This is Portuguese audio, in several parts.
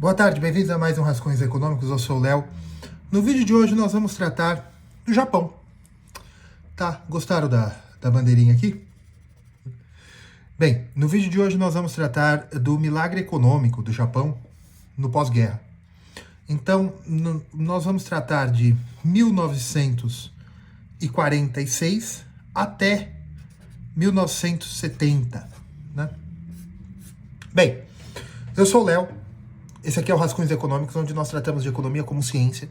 Boa tarde, bem-vindos a mais um Rascunhos Econômicos, eu sou o Léo. No vídeo de hoje nós vamos tratar do Japão. Tá, gostaram da bandeirinha aqui? Bem, no vídeo de hoje nós vamos tratar do milagre econômico do Japão no pós-guerra. Então, nós vamos tratar de 1946 até 1970, né? Bem, eu sou o Léo. Esse aqui é o Rascunhos Econômicos, onde nós tratamos de economia como ciência.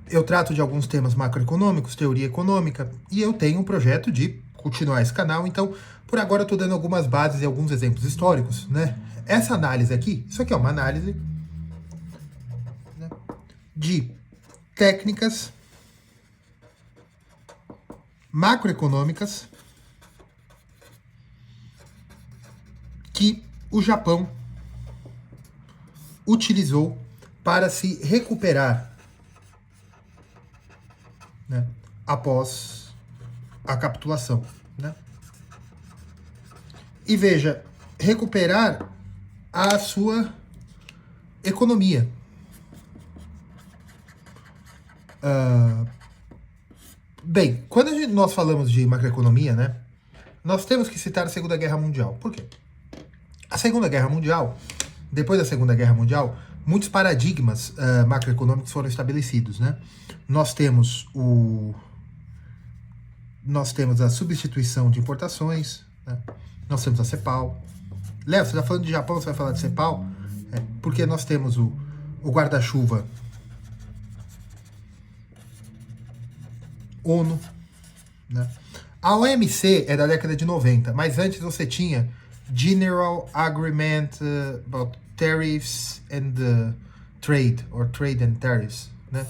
Eu trato de alguns temas macroeconômicos, teoria econômica, e eu tenho um projeto de continuar esse canal, então, por agora eu estou dando algumas bases e alguns exemplos históricos, né? Essa análise aqui, isso aqui é uma análise, né, de técnicas macroeconômicas que o Japão utilizou para se recuperar, né, após a capitulação, né? E veja, recuperar a sua economia. Bem, quando nós falamos de macroeconomia, né, nós temos que citar a Segunda Guerra Mundial. Por quê? A Segunda Guerra Mundial, depois da Segunda Guerra Mundial, muitos paradigmas macroeconômicos foram estabelecidos, né? Nós temos a substituição de importações, né? Nós temos a CEPAL. Léo, você está falando de Japão, você vai falar de CEPAL? Porque nós temos o guarda-chuva ONU, né? A OMC é da década de 90, mas antes você tinha General Agreement about Tariffs and Trade, or Trade and Tariffs, né?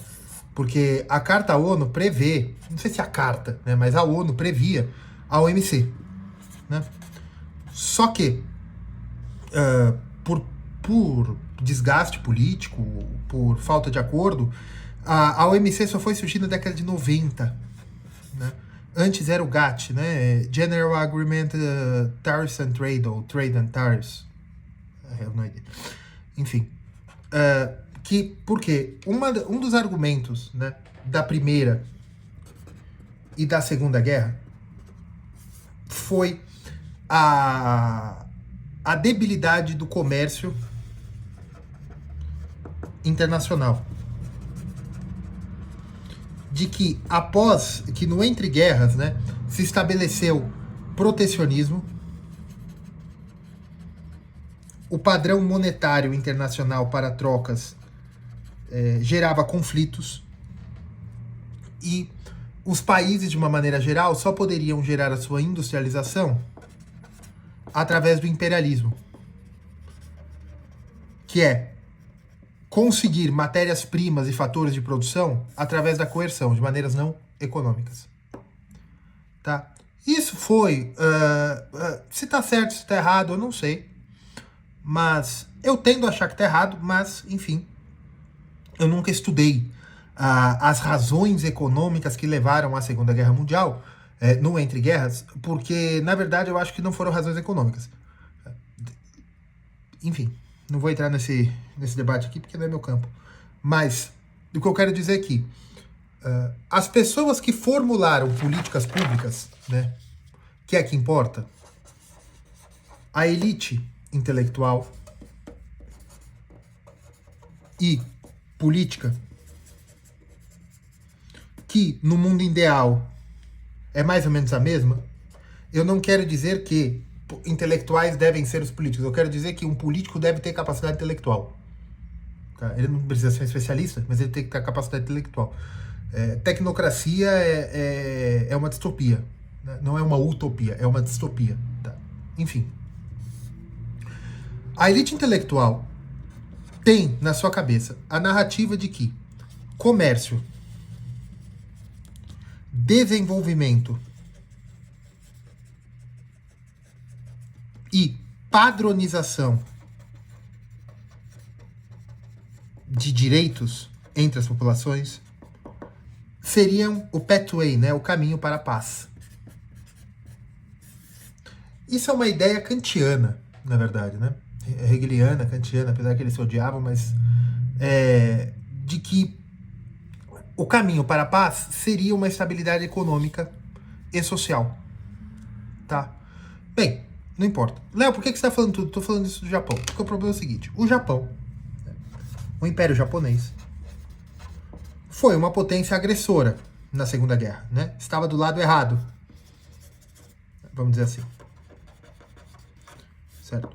Porque a Carta ONU prevê, não sei se a Carta, né, mas a ONU previa a OMC, né? Só que, por desgaste político, por falta de acordo, a OMC só foi surgir na década de 90, né? Antes era o GATT, né? General Agreement Tariffs and Trade, ou Trade and Tariffs. I have no idea. Enfim. Porque um dos argumentos, né, da Primeira e da Segunda Guerra foi a debilidade do comércio internacional. De que após que no entre guerras, né, se estabeleceu protecionismo, o padrão monetário internacional para trocas gerava conflitos, e os países, de uma maneira geral, só poderiam gerar a sua industrialização através do imperialismo, que é conseguir matérias-primas e fatores de produção através da coerção, de maneiras não econômicas. Tá? Isso foi... se tá certo, se tá errado, eu não sei. Mas eu tendo a achar que tá errado, mas, enfim, eu nunca estudei as razões econômicas que levaram à Segunda Guerra Mundial, no Entre Guerras, porque, na verdade, eu acho que não foram razões econômicas. Enfim, não vou entrar nesse debate aqui, porque não é meu campo. Mas, o que eu quero dizer aqui, as pessoas que formularam políticas públicas, né, que é que importa, a elite intelectual e política, que no mundo ideal é mais ou menos a mesma. Eu não quero dizer que intelectuais devem ser os políticos, eu quero dizer que um político deve ter capacidade intelectual. Tá? Ele não precisa ser um especialista, mas ele tem que ter capacidade intelectual. Tecnocracia é uma distopia, né? Não é uma utopia, é uma distopia. Tá? Enfim. A elite intelectual tem na sua cabeça a narrativa de que comércio, desenvolvimento e padronização de direitos entre as populações seriam o pathway, né, o caminho para a paz. Isso é uma ideia kantiana, na verdade, né? hegeliana, kantiana, apesar que eles se odiavam, mas de que o caminho para a paz seria uma estabilidade econômica e social, tá? Bem, não importa. Léo, por que você está falando tudo? Estou falando isso do Japão. Porque o problema é o seguinte, o Japão, o Império Japonês, foi uma potência agressora na Segunda Guerra, né? Estava do lado errado, vamos dizer assim. Certo?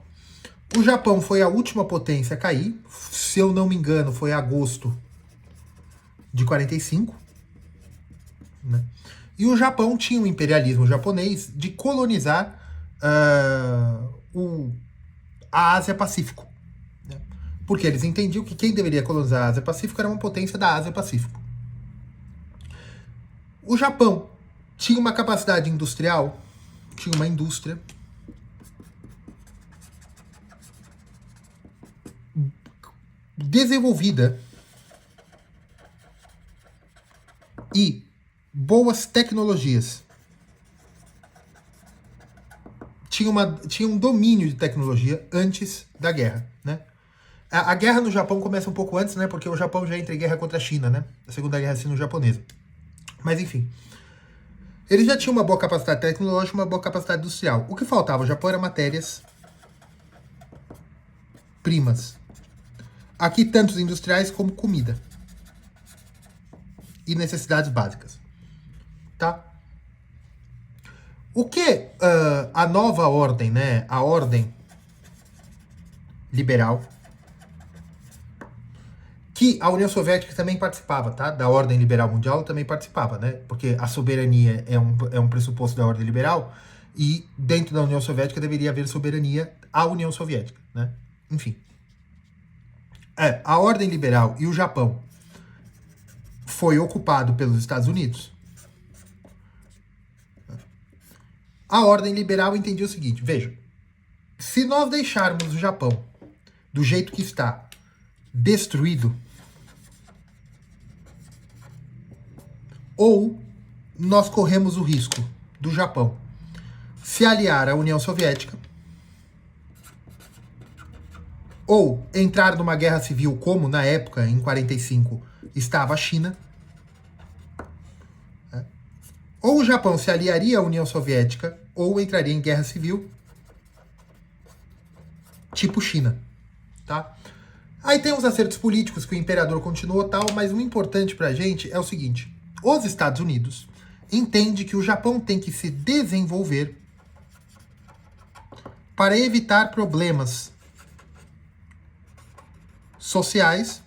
O Japão foi a última potência a cair, se eu não me engano, foi em agosto de 45, né? E o Japão tinha um imperialismo japonês de colonizar a Ásia-Pacífico, né? Porque eles entendiam que quem deveria colonizar a Ásia-Pacífico era uma potência da Ásia-Pacífico. O Japão tinha uma capacidade industrial, tinha uma indústria desenvolvida e boas tecnologias. Tinha um domínio de tecnologia antes da guerra, né? A guerra no Japão começa um pouco antes, né? Porque o Japão já entra em guerra contra a China, né? A Segunda Guerra Sino-Japonesa. Mas enfim, eles já tinham uma boa capacidade tecnológica, uma boa capacidade industrial. O que faltava ao Japão era matérias primas. Aqui, tanto industriais como comida. E necessidades básicas. Tá? O que a nova ordem, né? A ordem liberal, que a União Soviética também participava, tá? Da ordem liberal mundial também participava, né? Porque a soberania é um pressuposto da ordem liberal e dentro da União Soviética deveria haver soberania à União Soviética, né? Enfim. A ordem liberal e o Japão foi ocupado pelos Estados Unidos. A ordem liberal entendia o seguinte, veja, se nós deixarmos o Japão do jeito que está, destruído, ou nós corremos o risco do Japão se aliar à União Soviética, ou entrar numa guerra civil como na época, em 45, estava a China, ou o Japão se aliaria à União Soviética, ou entraria em guerra civil, tipo China, tá? Aí tem uns acertos políticos que o imperador continuou tal, mas o importante pra gente é o seguinte, os Estados Unidos entendem que o Japão tem que se desenvolver para evitar problemas sociais,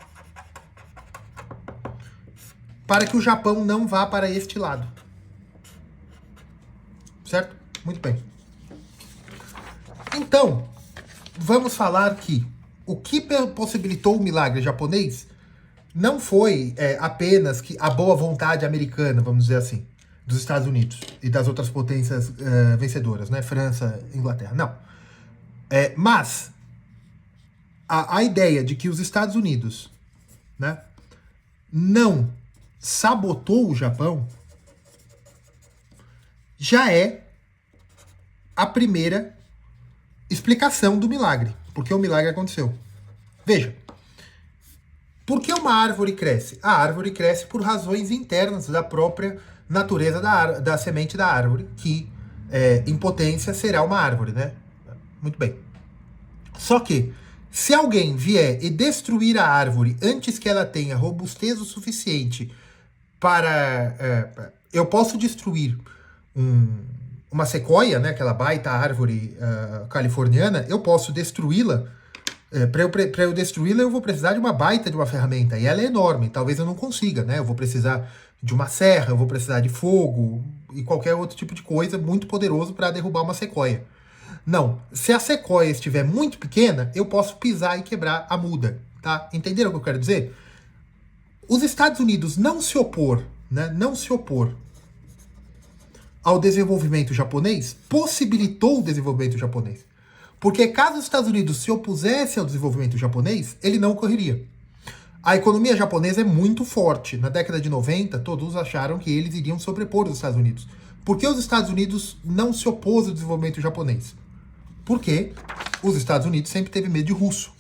para que o Japão não vá para este lado. Certo? Muito bem. Então, vamos falar que o que possibilitou o milagre japonês não foi apenas que a boa vontade americana, vamos dizer assim, dos Estados Unidos e das outras potências vencedoras, né? França, Inglaterra. Não. Mas a ideia de que os Estados Unidos, né, não sabotou o Japão já é a primeira explicação do milagre. Porque o milagre aconteceu. Veja, por que uma árvore cresce? A árvore cresce por razões internas da própria natureza da semente da árvore, que em potência será uma árvore, né? Muito bem. Só que, se alguém vier e destruir a árvore antes que ela tenha robustez o suficiente para... eu posso destruir uma sequoia, né, aquela baita árvore californiana, eu posso destruí-la. Para eu destruí-la, eu vou precisar de uma baita de uma ferramenta, e ela é enorme, talvez eu não consiga, né? Eu vou precisar de uma serra, eu vou precisar de fogo e qualquer outro tipo de coisa muito poderoso para derrubar uma sequoia. Não, se a sequoia estiver muito pequena, eu posso pisar e quebrar a muda, tá? Entenderam o que eu quero dizer? Os Estados Unidos não se opor, né? Não se opor ao desenvolvimento japonês possibilitou o desenvolvimento japonês. Porque caso os Estados Unidos se opusesse ao desenvolvimento japonês, ele não ocorreria. A economia japonesa é muito forte. Na década de 90, todos acharam que eles iriam sobrepor os Estados Unidos. Por que os Estados Unidos não se opôs ao desenvolvimento japonês? Porque os Estados Unidos sempre teve medo de russo,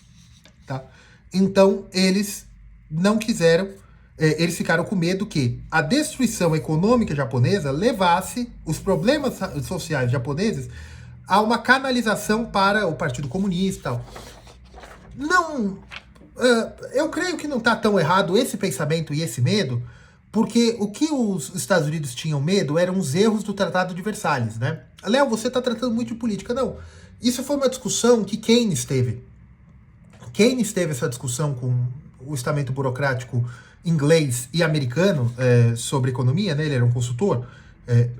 tá? Então, eles não quiseram, eles ficaram com medo que a destruição econômica japonesa levasse os problemas sociais japoneses a uma canalização para o Partido Comunista e tal. Não, eu creio que não está tão errado esse pensamento e esse medo, porque o que os Estados Unidos tinham medo eram os erros do Tratado de Versalhes, né? Léo, você está tratando muito de política. Não, isso foi uma discussão que Keynes teve. Keynes teve essa discussão com o estamento burocrático inglês e americano sobre economia, né? Ele era um consultor,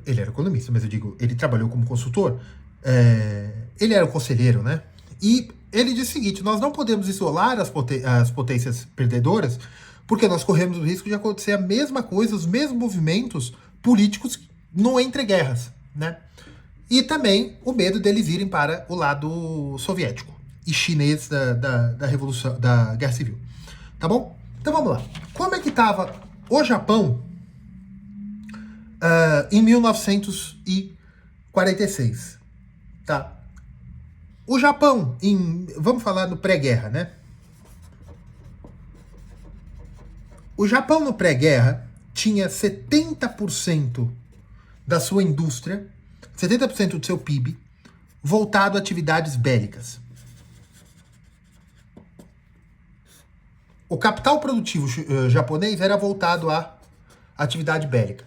ele era economista, mas eu digo, ele trabalhou como consultor, ele era um conselheiro, né? E ele diz o seguinte: nós não podemos isolar as potências perdedoras, porque nós corremos o risco de acontecer a mesma coisa, os mesmos movimentos políticos no entre-guerras, né? E também o medo deles irem para o lado soviético e chinês da Revolução, da Guerra Civil. Tá bom? Então vamos lá. Como é que estava o Japão em 1946? Tá? O Japão, vamos falar no pré-guerra, né? O Japão no pré-guerra tinha 70% da sua indústria, 70% do seu PIB, voltado a atividades bélicas. O capital produtivo japonês era voltado à atividade bélica.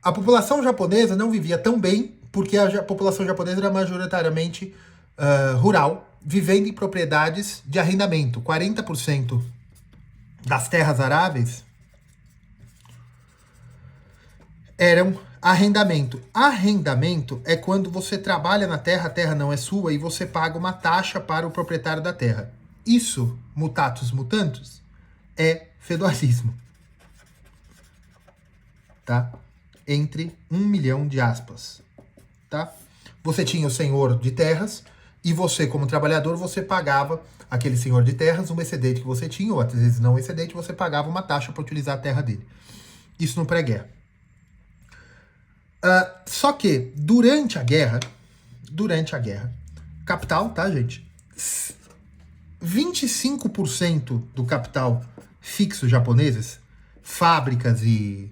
A população japonesa não vivia tão bem, porque a população japonesa era majoritariamente rural, vivendo em propriedades de arrendamento. 40% das terras aráveis eram arrendamento. Arrendamento é quando você trabalha na terra, a terra não é sua, e você paga uma taxa para o proprietário da terra. Isso, mutatis mutandis, é feudalismo. Tá? Entre 1 milhão de aspas. Tá? Você tinha o senhor de terras, e você, como trabalhador, você pagava aquele senhor de terras um excedente que você tinha, ou às vezes não um excedente, você pagava uma taxa para utilizar a terra dele. Isso no pré-guerra. Só que, durante a guerra, capital, tá, gente? 25% do capital fixo japoneses, fábricas e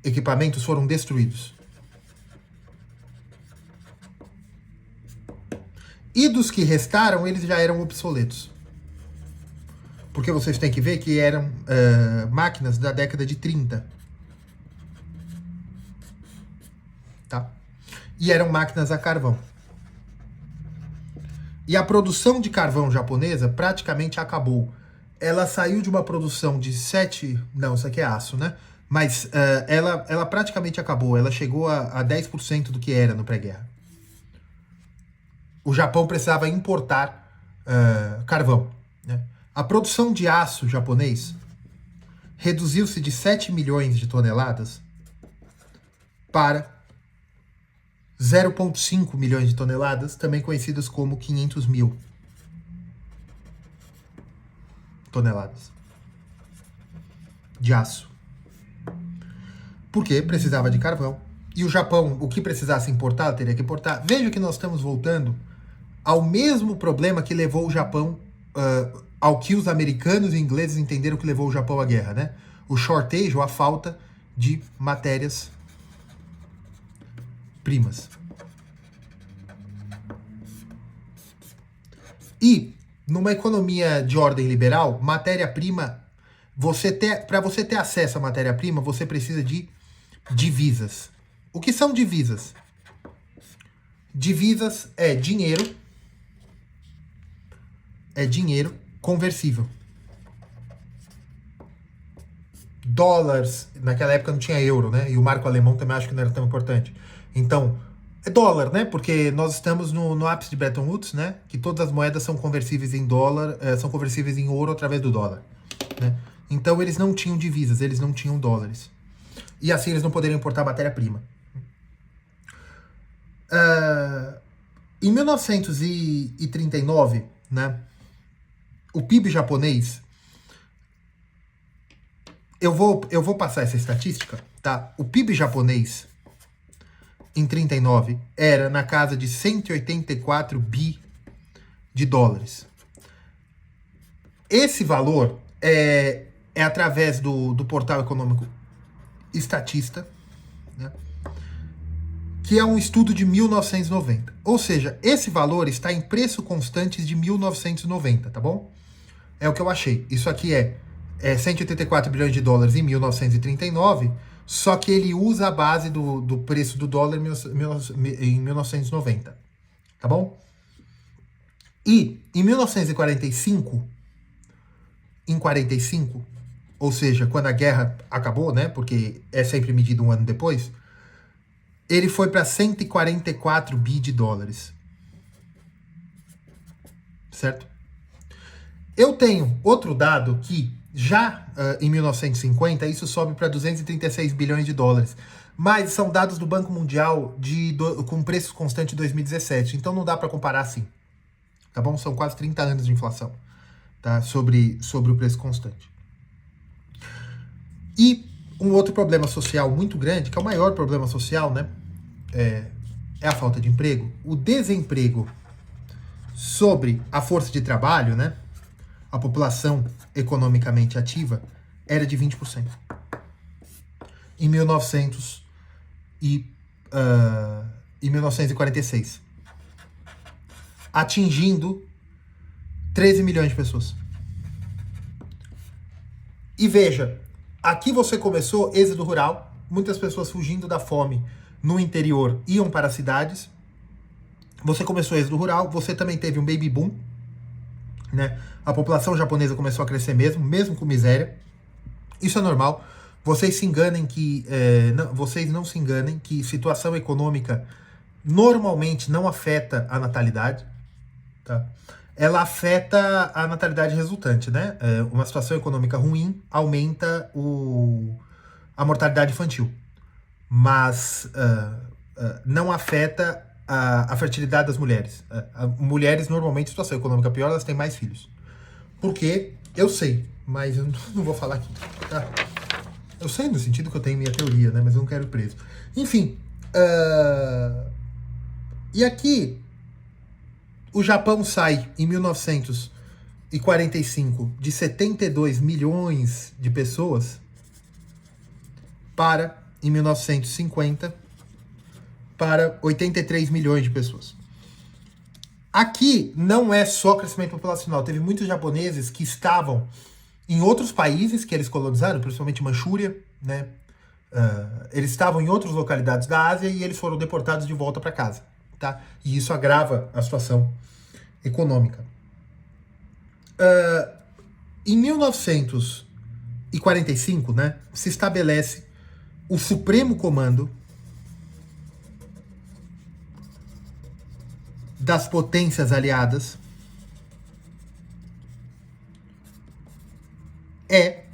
equipamentos foram destruídos. E dos que restaram, eles já eram obsoletos. Porque vocês têm que ver que eram máquinas da década de 30. Tá? E eram máquinas a carvão. E a produção de carvão japonesa praticamente acabou. Ela saiu de uma produção de 7... Não, isso aqui é aço, né? Mas ela praticamente acabou. Ela chegou a 10% do que era no pré-guerra. O Japão precisava importar carvão, né? A produção de aço japonês reduziu-se de 7 milhões de toneladas para 0,5 milhões de toneladas, também conhecidas como 500 mil toneladas de aço. Porque precisava de carvão. E o Japão, o que precisasse importar, teria que importar. Veja que nós estamos voltando ao mesmo problema que levou o Japão, ao que os americanos e ingleses entenderam que levou o Japão à guerra, né? O shortage, ou a falta de matérias-primas. E, numa economia de ordem liberal, matéria-prima, para você ter acesso à matéria-prima, você precisa de divisas. O que são divisas? Divisas é dinheiro conversível. Dólares, naquela época não tinha euro, né? E o marco alemão também acho que não era tão importante. Então, é dólar, né? Porque nós estamos no ápice de Bretton Woods, né? Que todas as moedas são conversíveis em dólar, são conversíveis em ouro através do dólar, né? Então eles não tinham divisas, eles não tinham dólares. E assim eles não poderiam importar matéria-prima. Em 1939, né? O PIB japonês, eu vou passar essa estatística, tá? O PIB japonês em 39 era na casa de 184 bi de dólares. Esse valor é através do portal econômico Estatista, né, que é um estudo de 1990. Ou seja, esse valor está em preço constantes de 1990, tá bom? É o que eu achei. Isso aqui é 184 bilhões de dólares em 1939, só que ele usa a base do preço do dólar em 1990, tá bom? E em 1945, em 45, ou seja, quando a guerra acabou, né, porque é sempre medido um ano depois, ele foi para 144 bi de dólares. Certo? Eu tenho outro dado que já em 1950 isso sobe para 236 bilhões de dólares. Mas são dados do Banco Mundial com preços constantes de 2017. Então não dá para comparar assim. Tá bom? São quase 30 anos de inflação, tá? Sobre o preço constante. E um outro problema social muito grande, que é o maior problema social, né? É a falta de emprego. O desemprego sobre a força de trabalho, né? A população economicamente ativa era de 20%. Em 1946. Atingindo 13 milhões de pessoas. E veja, aqui você começou êxodo rural, muitas pessoas fugindo da fome no interior iam para as cidades. Você começou êxodo rural, você também teve um baby boom, né? A população japonesa começou a crescer mesmo com miséria. Isso é normal. Vocês não se enganem que situação econômica normalmente não afeta a natalidade, tá? Ela afeta a natalidade resultante, né? Uma situação econômica ruim aumenta a mortalidade infantil, mas não afeta a fertilidade das mulheres. Mulheres, normalmente, em situação econômica pior, elas têm mais filhos. Porque, eu sei, mas eu não vou falar aqui, tá? Eu sei no sentido que eu tenho minha teoria, né? Mas eu não quero ir preso. Enfim, e aqui, o Japão sai, em 1945, de 72 milhões de pessoas para, em 1950, para 83 milhões de pessoas. Aqui não é só crescimento populacional. Teve muitos japoneses que estavam em outros países que eles colonizaram, principalmente Manchúria, né? Eles estavam em outras localidades da Ásia e eles foram deportados de volta para casa, tá? E isso agrava a situação econômica. Em 1945, né, se estabelece o Supremo Comando das potências aliadas, é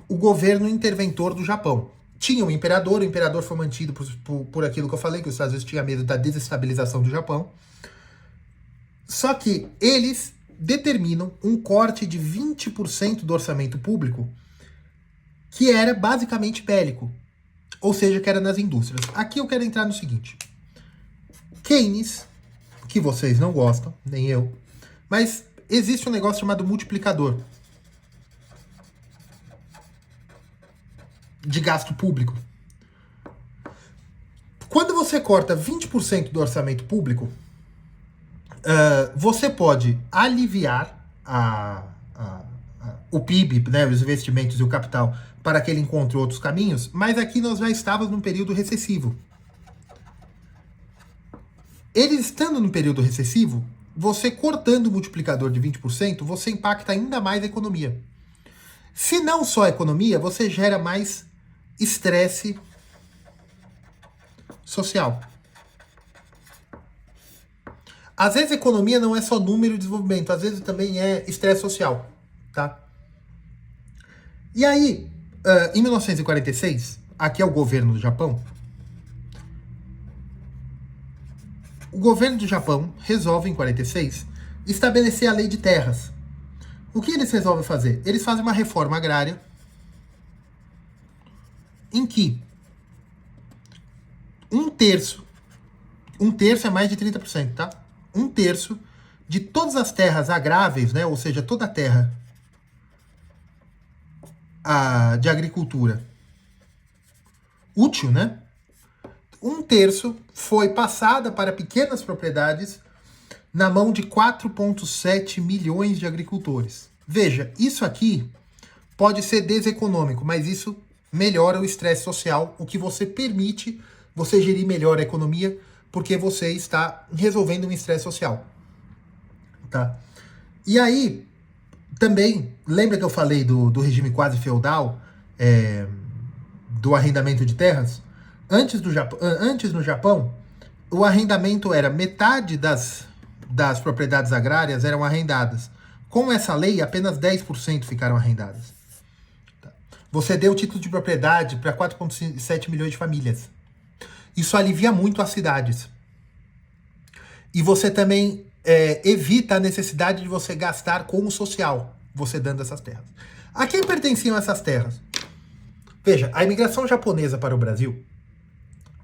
o governo interventor do Japão. Tinha um imperador, o imperador foi mantido por aquilo que eu falei, que os Estados Unidos tinham medo da desestabilização do Japão. Só que eles determinam um corte de 20% do orçamento público, que era basicamente bélico, ou seja, que era nas indústrias. Aqui eu quero entrar no seguinte. Keynes, que vocês não gostam, nem eu, mas existe um negócio chamado multiplicador de gasto público. Quando você corta 20% do orçamento público, você pode aliviar o PIB, né, os investimentos e o capital, para que ele encontre outros caminhos, mas aqui nós já estávamos num período recessivo. Ele estando no período recessivo, você cortando o multiplicador de 20%, você impacta ainda mais a economia. Se não só a economia, você gera mais estresse social. Às vezes a economia não é só número de desenvolvimento, às vezes também é estresse social, tá? E aí, em 1946, aqui é o governo do Japão. O governo do Japão resolve, em 46, estabelecer a lei de terras. O que eles resolvem fazer? Eles fazem uma reforma agrária em que 1/3 Um terço é mais de 30%, tá? Um terço de todas as terras agráveis, né? Ou seja, toda a terra de agricultura útil, né? Um terço foi passada para pequenas propriedades na mão de 4,7 milhões de agricultores. Veja, isso aqui pode ser deseconômico, mas isso melhora o estresse social, o que você permite você gerir melhor a economia, porque você está resolvendo um estresse social. Tá? E aí, também, lembra que eu falei do regime quase feudal, do arrendamento de terras? Antes no Japão, o arrendamento era metade das propriedades agrárias eram arrendadas. Com essa lei, apenas 10% ficaram arrendadas. Você deu título de propriedade para 4,7 milhões de famílias. Isso alivia muito as cidades. E você também evita a necessidade de você gastar com o social, você dando essas terras. A quem pertenciam essas terras? Veja, a imigração japonesa para o Brasil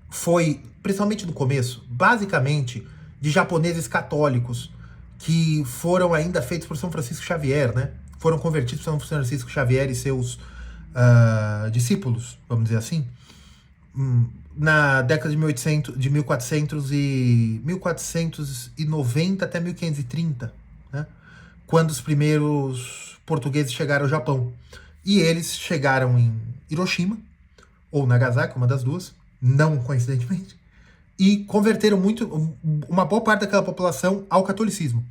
foi, principalmente no começo, basicamente de japoneses católicos que foram ainda feitos por São Francisco Xavier, né? Foram convertidos por São Francisco Xavier e seus discípulos, vamos dizer assim, na década de 1490 até 1530, né? Quando os primeiros portugueses chegaram ao Japão. E eles chegaram em Hiroshima, ou Nagasaki, uma das duas, não coincidentemente, e converteram uma boa parte daquela população ao catolicismo.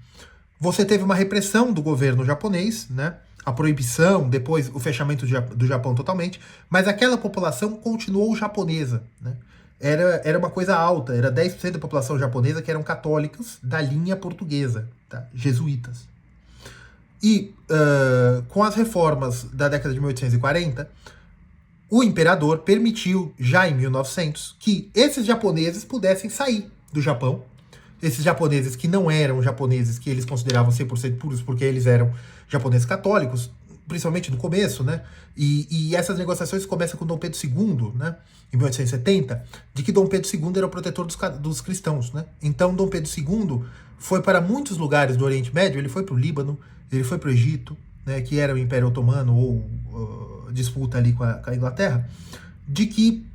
Você teve uma repressão do governo japonês, né? A proibição, depois o fechamento do Japão totalmente, mas aquela população continuou japonesa, né? Era uma coisa alta, era 10% da população japonesa que eram católicos da linha portuguesa, tá? Jesuítas. E com as reformas da década de 1840, o imperador permitiu, já em 1900, que esses japoneses pudessem sair do Japão. Esses japoneses que não eram japoneses que eles consideravam 100% puros, porque eles eram japoneses católicos, principalmente no começo, né? E essas negociações começam com Dom Pedro II, né? Em 1870, de que Dom Pedro II era o protetor dos cristãos, né? Então Dom Pedro II foi para muitos lugares do Oriente Médio, ele foi para o Líbano, ele foi para o Egito, né, que era o Império Otomano ou disputa ali com a Inglaterra, de que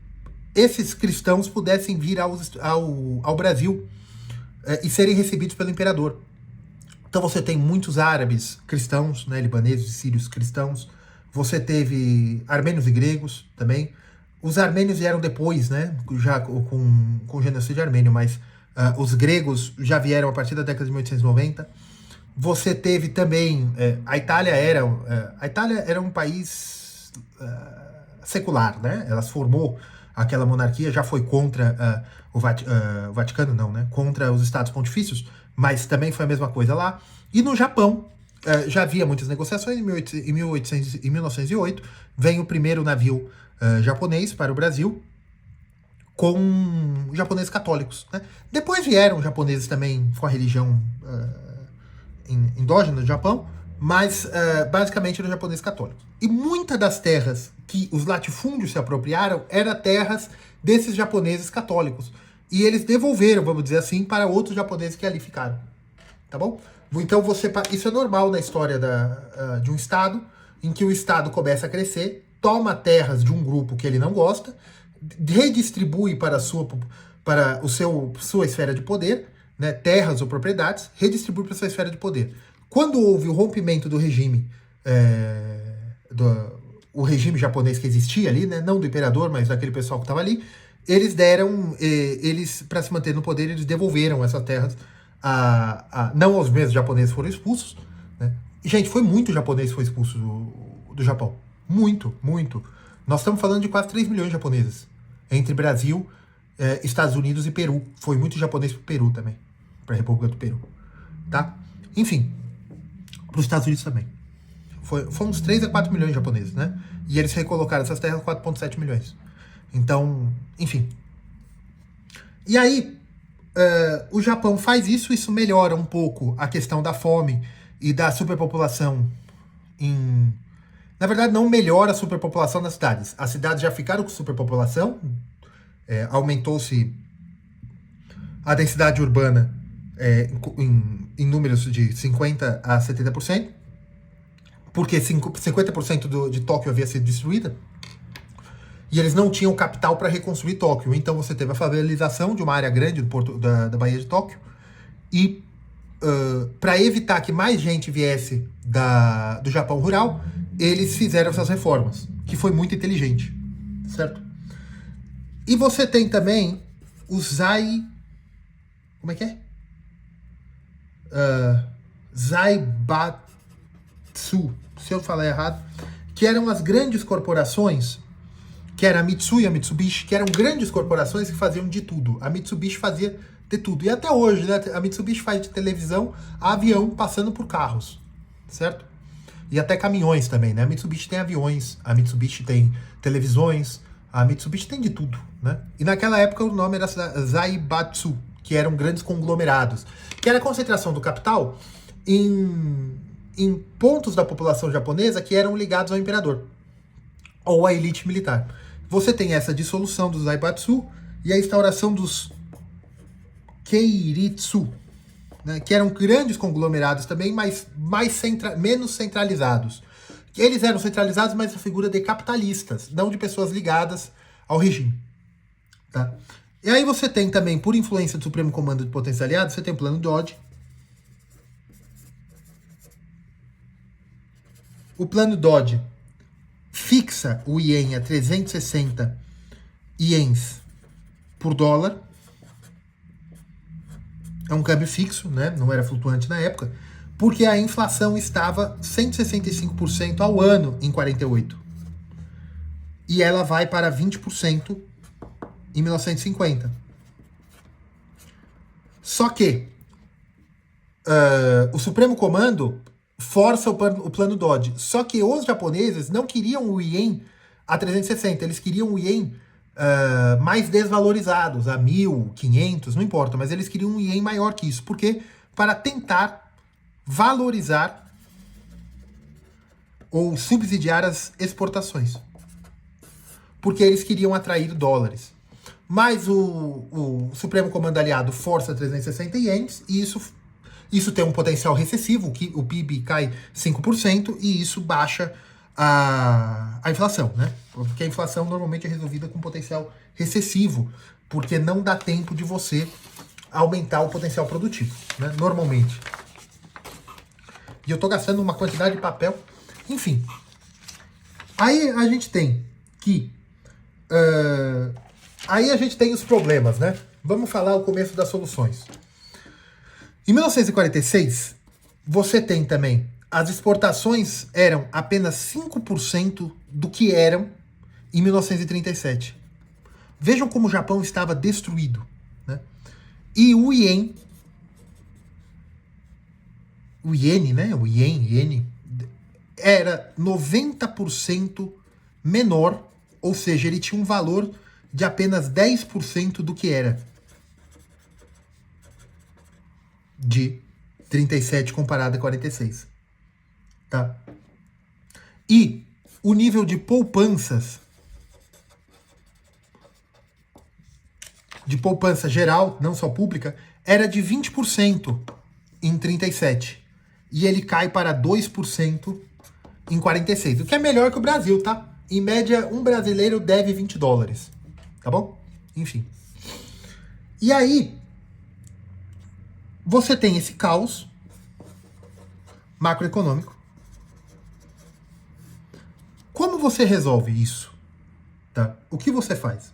esses cristãos pudessem vir ao Brasil e serem recebidos pelo imperador. Então você tem muitos árabes cristãos, né, libaneses e sírios cristãos, você teve armênios e gregos também. Os armênios vieram depois, né, já com o genocídio armênio, mas os gregos já vieram a partir da década de 1890. Você teve também, a Itália era um país secular, né? Ela se formou, aquela monarquia já foi contra o Vaticano, não, né? Contra os Estados Pontifícios, mas também foi a mesma coisa lá. E no Japão, já havia muitas negociações. Em 1908, vem o primeiro navio japonês para o Brasil, com japoneses católicos, né? Depois vieram japoneses também com a religião endógena do Japão, mas basicamente eram japoneses católicos. E muitas das terras que os latifúndios se apropriaram eram terras desses japoneses católicos. E eles devolveram, vamos dizer assim, para outros japoneses que ali ficaram. Tá bom? Então isso é normal na história de um Estado, em que o Estado começa a crescer, toma terras de um grupo que ele não gosta, redistribui para sua esfera de poder, né, terras ou propriedades, redistribui para sua esfera de poder. Quando houve o rompimento do regime, o regime japonês que existia ali, né, não do imperador, mas daquele pessoal que estava ali, eles para se manter no poder, eles devolveram essas terras não aos mesmos japoneses que foram expulsos, né? Gente, foi muito japonês que foi expulso do Japão. Muito, muito. Nós estamos falando de quase 3 milhões de japoneses. Entre Brasil, Estados Unidos e Peru. Foi muito japonês para o Peru também. Para a República do Peru. Tá? Enfim. Para os Estados Unidos também. Foi uns 3 a 4 milhões de japoneses, né? E eles recolocaram essas terras 4,7 milhões. Então, enfim. E aí, o Japão faz isso melhora um pouco a questão da fome e da superpopulação Na verdade, não melhora a superpopulação das cidades. As cidades já ficaram com superpopulação, aumentou-se a densidade urbana em números de 50% a 70%, porque 50% de Tóquio havia sido destruída, e eles não tinham capital para reconstruir Tóquio. Então você teve a favelização de uma área grande da Baía de Tóquio, e para evitar que mais gente viesse do Japão rural, eles fizeram essas reformas, que foi muito inteligente, certo? E você tem também os como é que é? Zaibatsu, se eu falar errado, que eram as grandes corporações, que era a Mitsui e a Mitsubishi, que eram grandes corporações que faziam de tudo. A Mitsubishi fazia de tudo. E até hoje, né, a Mitsubishi faz de televisão a avião passando por carros, certo? E até caminhões também, né? A Mitsubishi tem aviões, a Mitsubishi tem televisões, a Mitsubishi tem de tudo, né? E naquela época o nome era Zaibatsu, que eram grandes conglomerados, que era a concentração do capital em pontos da população japonesa que eram ligados ao imperador ou à elite militar. Você tem essa dissolução dos Zaibatsu e a instauração dos Keiritsu, né, que eram grandes conglomerados também, mas menos centralizados. Eles eram centralizados, mas a figura de capitalistas, não de pessoas ligadas ao regime. Tá? E aí você tem também, por influência do Supremo Comando de Potências Aliadas, você tem o Plano Dodge. O Plano Dodge fixa o ien a 360 ienes por dólar. É um câmbio fixo, né? Não era flutuante na época, porque a inflação estava 165% ao ano em 48. E ela vai para 20% em 1950. Só que o Supremo Comando força o Plano Dodge. Só que os japoneses não queriam o ien a 360, eles queriam o ien mais desvalorizados, a 1.500, não importa, mas eles queriam um ien maior que isso. Por quê? Para tentar valorizar ou subsidiar as exportações. Porque eles queriam atrair dólares. Mas o Supremo Comando Aliado força 360 ienes, e isso tem um potencial recessivo, que o PIB cai 5%, e isso baixa a inflação, né? Porque a inflação normalmente é resolvida com potencial recessivo, porque não dá tempo de você aumentar o potencial produtivo, né? Normalmente. E eu tô gastando uma quantidade de papel. Enfim. Aí a gente tem que... aí a gente tem os problemas, né? Vamos falar o começo das soluções. Em 1946, você tem também... As exportações eram apenas 5% do que eram em 1937. Vejam como o Japão estava destruído, né? E o iene, né? O iene era 90% menor, ou seja, ele tinha um valor de apenas 10% do que era de 37 comparado a 46. Tá? E o nível de poupança geral, não só pública, era de 20% em 37. E ele cai para 2% em 46. O que é melhor que o Brasil, tá? Em média, um brasileiro deve 20 dólares. Tá bom? Enfim. E aí, você tem esse caos macroeconômico. Como você resolve isso? Tá? O que você faz?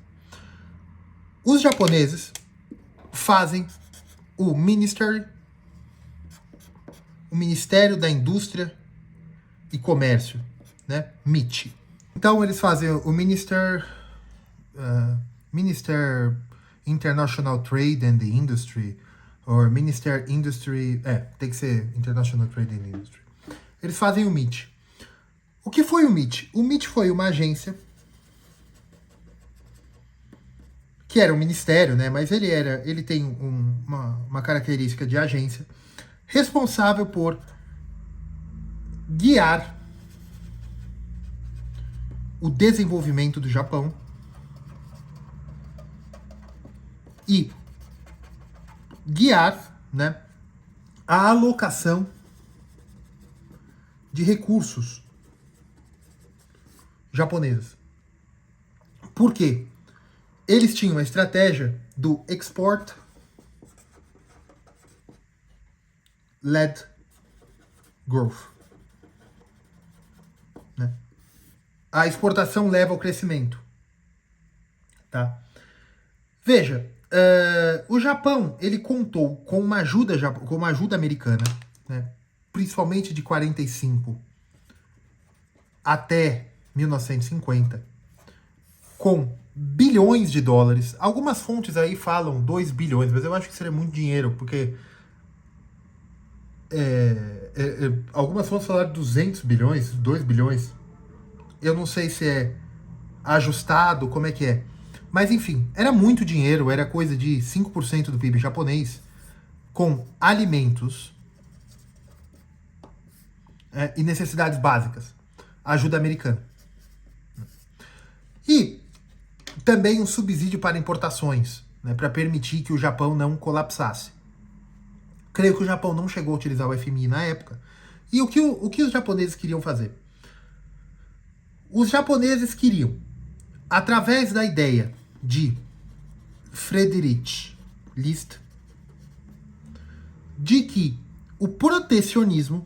Os japoneses fazem o Ministério da Indústria e Comércio, né? MIT. Então eles fazem o Minister International Trade and the Industry, ou Minister Industry, tem que ser International Trade and Industry. Eles fazem o MIT. O que foi o MIT? O MIT foi uma agência que era um ministério, né? Mas ele tem uma característica de agência responsável por guiar o desenvolvimento do Japão e guiar, né, a alocação de recursos japoneses. Por quê? Eles tinham a estratégia do export-led growth. Né? A exportação leva ao crescimento. Tá? Veja, o Japão ele contou com uma ajuda americana, né? Principalmente de 45 até 1950, com bilhões de dólares. Algumas fontes aí falam 2 bilhões, mas eu acho que seria muito dinheiro, porque algumas fontes falaram 200 bilhões, 2 bilhões. Eu não sei se é ajustado, como é que é. Mas enfim, era muito dinheiro, era coisa de 5% do PIB japonês, com alimentos e necessidades básicas. Ajuda americana. E também um subsídio para importações, né, para permitir que o Japão não colapsasse. Creio que o Japão não chegou a utilizar o FMI na época. E o que os japoneses queriam fazer? Os japoneses queriam, através da ideia de Friedrich List, de que o protecionismo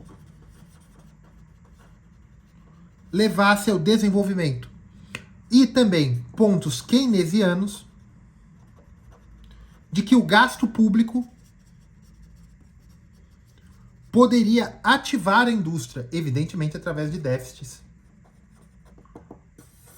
levasse ao desenvolvimento. E também pontos keynesianos de que o gasto público poderia ativar a indústria, evidentemente através de déficits.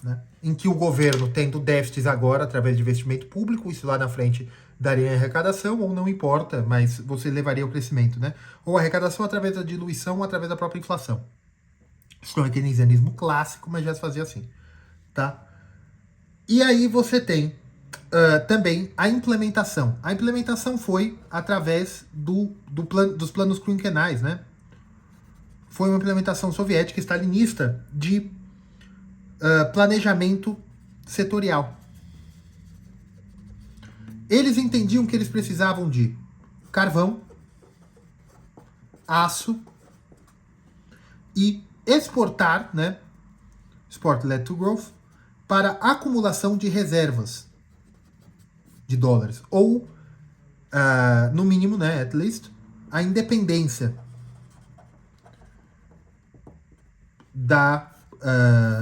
Né? Em que o governo, tendo déficits agora através de investimento público, isso lá na frente daria arrecadação, ou não importa, mas você levaria ao crescimento. Né? Ou arrecadação através da diluição ou através da própria inflação. Isso não é keynesianismo clássico, mas já se fazia assim. Tá? E aí você tem também a implementação. A implementação foi através dos planos quinquenais, né? Foi uma implementação soviética stalinista de planejamento setorial. Eles entendiam que eles precisavam de carvão, aço e exportar, né? Export-led to growth, para acumulação de reservas de dólares. Ou, no mínimo, né, at least, a independência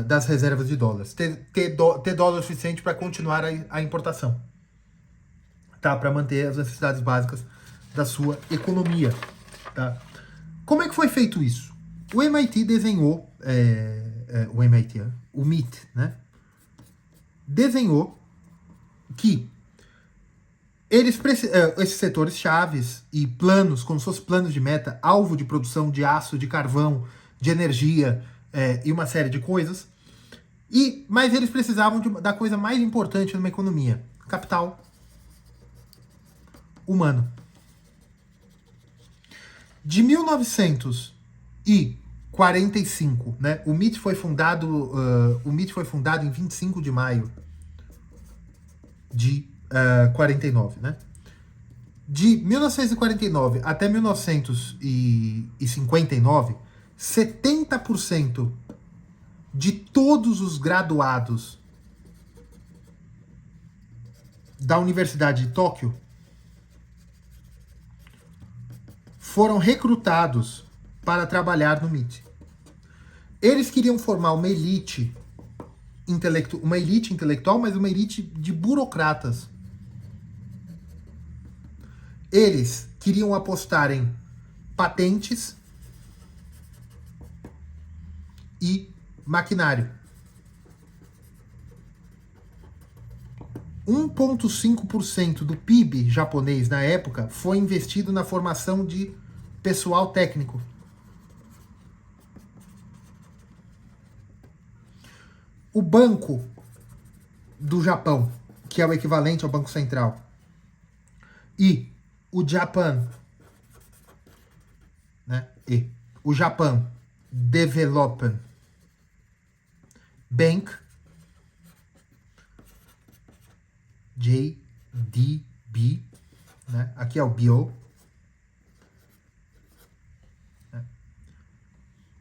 das reservas de dólares. Ter dólar suficiente para continuar a importação. Tá? Para manter as necessidades básicas da sua economia. Tá? Como é que foi feito isso? O MIT desenhou, o MIT, né? Desenhou que esses setores chaves e planos, como se fossem planos de meta, alvo de produção de aço, de carvão, de energia e uma série de coisas, mas eles precisavam da coisa mais importante numa economia: capital humano. De 1945, né? O MIT foi fundado em 25 de maio de 49, né? De 1949 até 1959, 70% de todos os graduados da Universidade de Tóquio foram recrutados para trabalhar no MIT. Eles queriam formar uma elite intelectual, mas uma elite de burocratas. Eles queriam apostar em patentes e maquinário. 1,5% do PIB japonês na época foi investido na formação de pessoal técnico. O Banco do Japão, que é o equivalente ao Banco Central, e o Japan, né? E o Japan Development Bank, JDB, né? Aqui é o BO, né?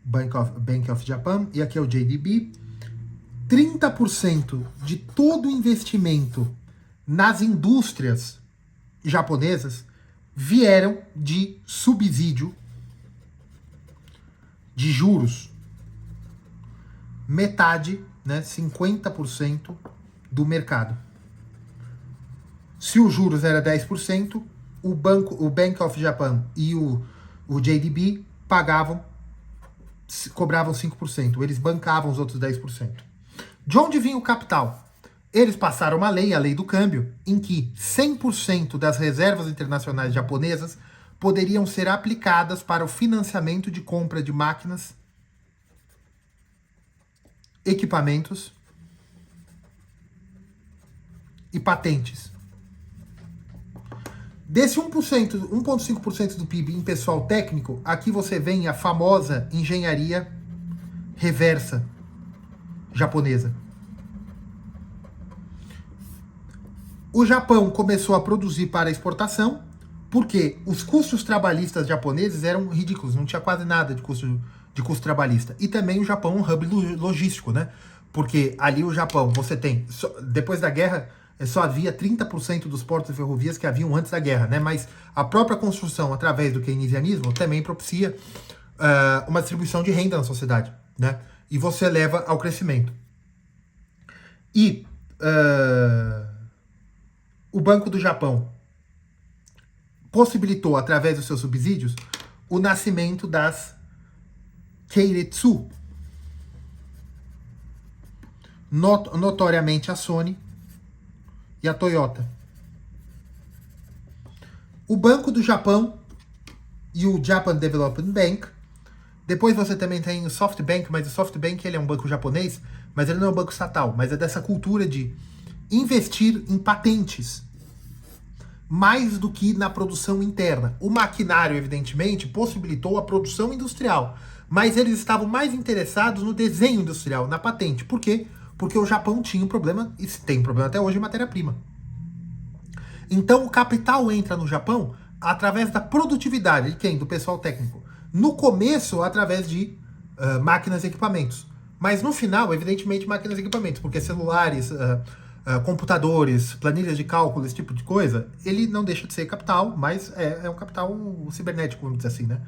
Bank of Japan, e aqui é o JDB. 30% de todo o investimento nas indústrias japonesas vieram de subsídio de juros. Metade, né, 50% do mercado. Se os juros era 10%, o Bank of Japan e o JDB cobravam 5%. Eles bancavam os outros 10%. De onde vinha o capital? Eles passaram uma lei, a lei do câmbio, em que 100% das reservas internacionais japonesas poderiam ser aplicadas para o financiamento de compra de máquinas, equipamentos e patentes. Desse 1,5% do PIB em pessoal técnico, aqui você vê a famosa engenharia reversa japonesa. O Japão começou a produzir para exportação, porque os custos trabalhistas japoneses eram ridículos, não tinha quase nada de custo trabalhista. E também o Japão é um hub logístico, né? Porque ali o Japão, você tem, depois da guerra, só havia 30% dos portos e ferrovias que haviam antes da guerra, né? Mas a própria construção, através do keynesianismo, também propicia uma distribuição de renda na sociedade, né? E você leva ao crescimento. E o Banco do Japão possibilitou, através dos seus subsídios, o nascimento das Keiretsu, notoriamente a Sony e a Toyota. O Banco do Japão e o Japan Development Bank. Depois você também tem o SoftBank, mas o SoftBank ele é um banco japonês, mas ele não é um banco estatal, mas é dessa cultura de investir em patentes, mais do que na produção interna. O maquinário, evidentemente, possibilitou a produção industrial, mas eles estavam mais interessados no desenho industrial, na patente. Por quê? Porque o Japão tinha um problema, e tem um problema até hoje, em matéria-prima. Então o capital entra no Japão através da produtividade de quem? Do pessoal técnico. No começo, através de máquinas e equipamentos. Mas no final, evidentemente, máquinas e equipamentos, porque celulares, computadores, planilhas de cálculo, esse tipo de coisa, ele não deixa de ser capital, mas é um capital cibernético, vamos dizer assim, né?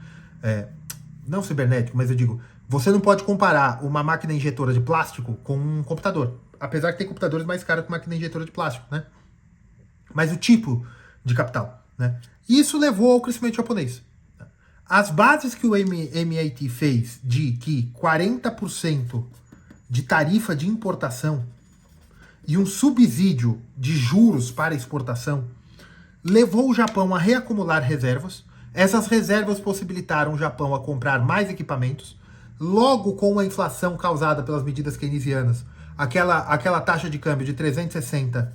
Não cibernético, mas eu digo, você não pode comparar uma máquina injetora de plástico com um computador. Apesar que tem computadores mais caros que máquina injetora de plástico, né? Mas o tipo de capital, né? E isso levou ao crescimento japonês. As bases que o MIT fez de que 40% de tarifa de importação e um subsídio de juros para exportação levou o Japão a reacumular reservas. Essas reservas possibilitaram o Japão a comprar mais equipamentos. Logo, com a inflação causada pelas medidas keynesianas, aquela taxa de câmbio de 360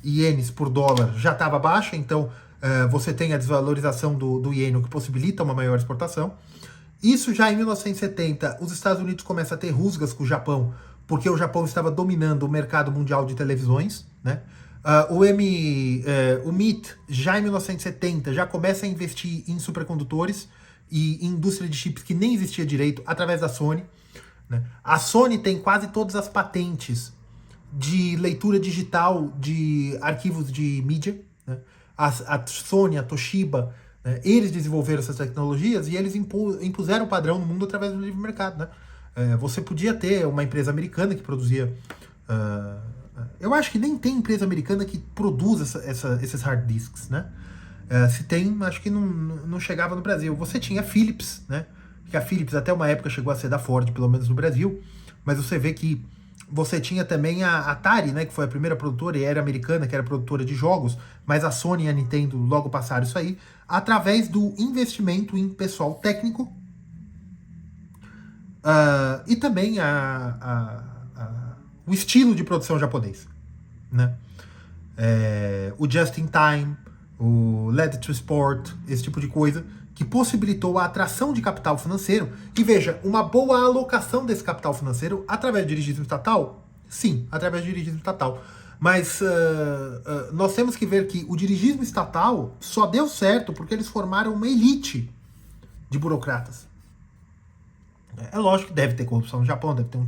ienes por dólar já estava baixa, então você tem a desvalorização do iene, o que possibilita uma maior exportação. Isso já em 1970, os Estados Unidos começam a ter rusgas com o Japão, porque o Japão estava dominando o mercado mundial de televisões, né? O MIT, já em 1970, já começa a investir em supercondutores e em indústria de chips que nem existia direito, através da Sony, né? A Sony tem quase todas as patentes de leitura digital de arquivos de mídia, né? A Sony, a Toshiba, né? Eles desenvolveram essas tecnologias e eles impuseram o padrão no mundo através do livre mercado, né? Você podia ter uma empresa americana que produzia... eu acho que nem tem empresa americana que produz esses hard disks, né? Se tem, acho que não chegava no Brasil. Você tinha a Philips, né? Que a Philips até uma época chegou a ser da Ford, pelo menos no Brasil, mas você vê que você tinha também a Atari, né, que foi a primeira produtora e era americana, que era produtora de jogos, mas a Sony e a Nintendo logo passaram isso aí, através do investimento em pessoal técnico e também o estilo de produção japonês, né? O Just in Time, o Led to Sport, esse tipo de coisa, que possibilitou a atração de capital financeiro. E veja, uma boa alocação desse capital financeiro através de dirigismo estatal? Sim, através de dirigismo estatal. Mas nós temos que ver que o dirigismo estatal só deu certo porque eles formaram uma elite de burocratas. É lógico que deve ter corrupção no Japão, deve ter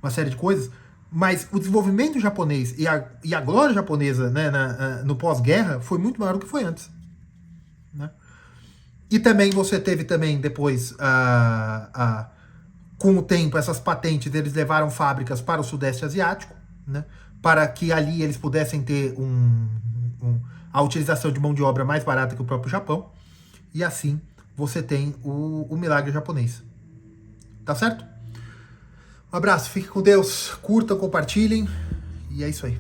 uma série de coisas, mas o desenvolvimento japonês e a glória japonesa, né, no pós-guerra foi muito maior do que foi antes. Né? E também você teve também depois, com o tempo, essas patentes, eles levaram fábricas para o Sudeste Asiático, né, para que ali eles pudessem ter a utilização de mão de obra mais barata que o próprio Japão. E assim você tem o milagre japonês. Tá certo? Um abraço, fique com Deus, curtam, compartilhem, e é isso aí.